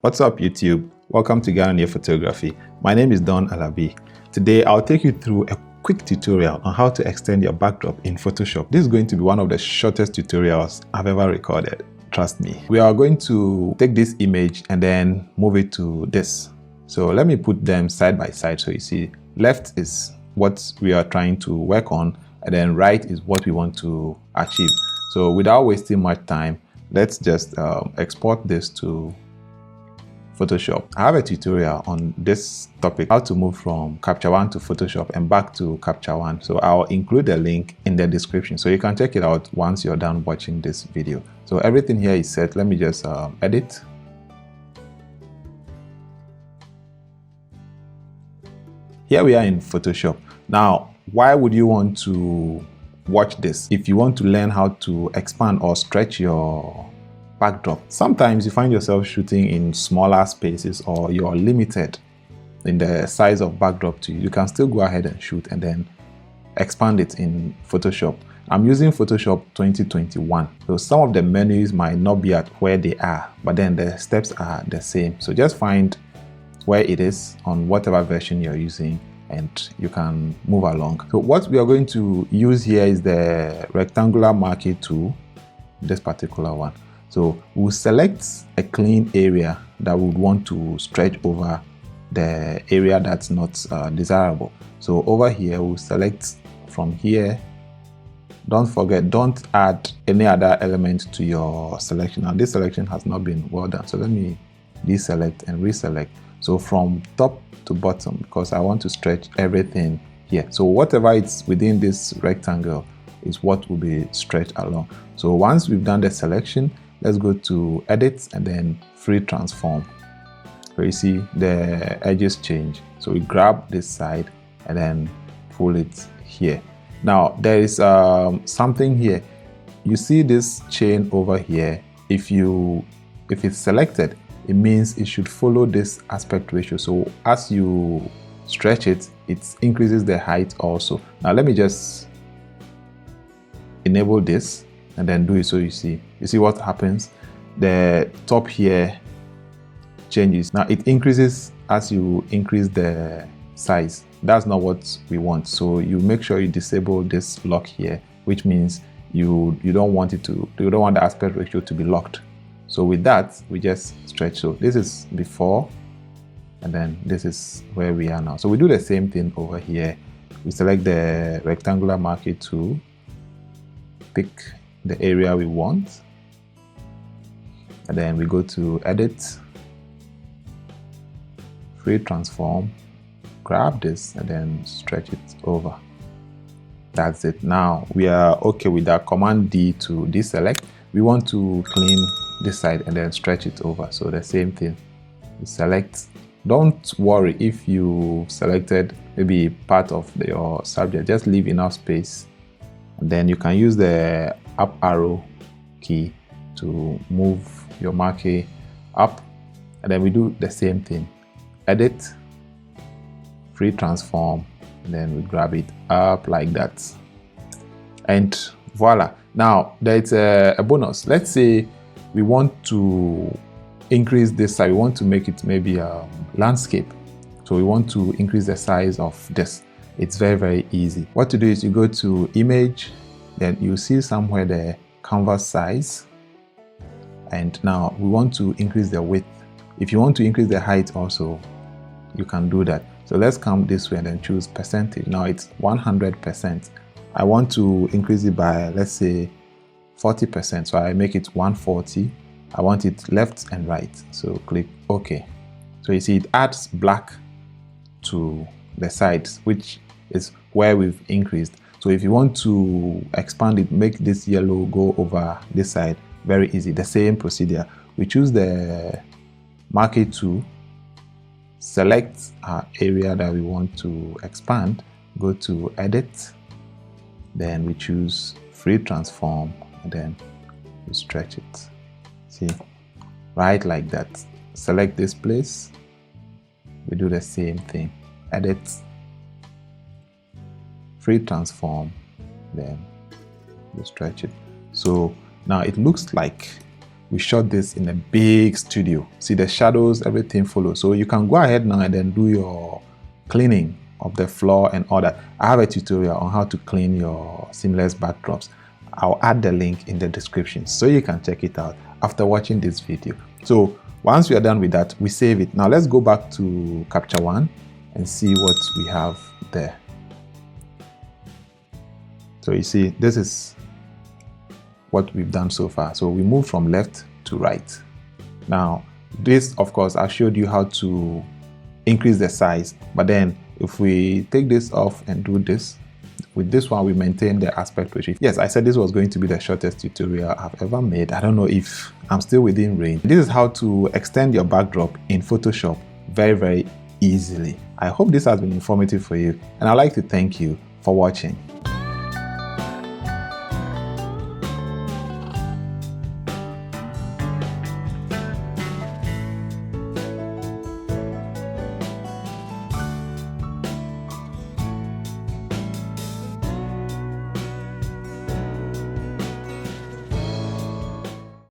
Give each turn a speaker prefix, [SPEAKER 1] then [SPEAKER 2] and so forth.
[SPEAKER 1] What's up YouTube? Welcome to Ghananie Photography. My name is Don Alabi. Today I'll take you through a quick tutorial on how to extend your backdrop in Photoshop. This is going to be one of the shortest tutorials I've ever recorded. Trust me. We are going to take this image and then move it to this. So let me put them side by side so you see left is what we are trying to work on and then right is what we want to achieve. So without wasting much time, let's just export this to Photoshop. I have a tutorial on this topic, how to move from Capture One to Photoshop and back to Capture One. So I'll include the link in the description so you can check it out once you're done watching this video. So everything here is set. Let me just edit. Here we are in Photoshop. Now, why would you want to watch this? If you want to learn how to expand or stretch your backdrop. Sometimes you find yourself shooting in smaller spaces or you're limited in the size of backdrop to you. You can still go ahead and shoot and then expand it in Photoshop. I'm using Photoshop 2021. So some of the menus might not be at where they are, but then the steps are the same. So just find where it is on whatever version you're using and you can move along. So what we are going to use here is the rectangular marquee tool, this particular one. So we'll select a clean area that we would want to stretch over the area that's not desirable. So over here, we'll select from here. Don't forget, don't add any other element to your selection. Now this selection has not been well done. So let me deselect and reselect. So from top to bottom, because I want to stretch everything here. So whatever is within this rectangle is what will be stretched along. So once we've done the selection, let's go to edit and then free transform. So you see the edges change. So we grab this side and then pull it here. Now there is something here. You see this chain over here. If it's selected, it means it should follow this aspect ratio. So as you stretch it, it increases the height also. Now let me just enable this and then do it so you see what happens. The top here changes. Now it increases as you increase the size. That's not what we want. So you make sure you disable this lock here, which means you don't want the aspect ratio to be locked. So with that, we just stretch. So this is before and then this is where we are now. So we do the same thing over here. We select the rectangular marquee tool, pick the area we want, and then we go to edit, free transform, grab this and then stretch it over. That's it. Now we are okay with that. Command D to deselect. We want to clean this side and then stretch it over. So the same thing, we select. Don't worry if you selected maybe part of your subject, just leave enough space and then you can use the up arrow key to move your marquee up, and then we do the same thing, edit, free transform, and then we grab it up like that, and voila. Now there's a bonus. Let's say we want to increase this size. We want to make it maybe a landscape, so we want to increase the size of this. It's very easy. What to do is you go to image, then you see somewhere the canvas size, and now we want to increase the width. If you want to increase the height also, you can do that. So let's come this way and then choose percentage. Now it's 100%. I want to increase it by, let's say, 40%. So I make it 140. I want it left and right. So click OK. So you see it adds black to the sides, which is where we've increased. So if you want to expand it, make this yellow go over this side, very easy. The same procedure. We choose the marquee tool, select our area that we want to expand, go to edit, then we choose free transform, and then we stretch it. See, right like that. Select this place, we do the same thing, edit, free transform, then we stretch it. So now it looks like we shot this in a big studio. See the shadows, everything follows. So you can go ahead now and then do your cleaning of the floor and all that. I have a tutorial on how to clean your seamless backdrops. I'll add the link in the description so you can check it out after watching this video. So once we are done with that, we save it. Now let's go back to Capture One and see what we have there. So you see, this is what we've done so far. So we moved from left to right. Now this, of course, I showed you how to increase the size, but then if we take this off and do this, with this one we maintain the aspect ratio. Yes, I said this was going to be the shortest tutorial I've ever made. I don't know if I'm still within range. This is how to extend your backdrop in Photoshop very easily. I hope this has been informative for you, and I'd like to thank you for watching.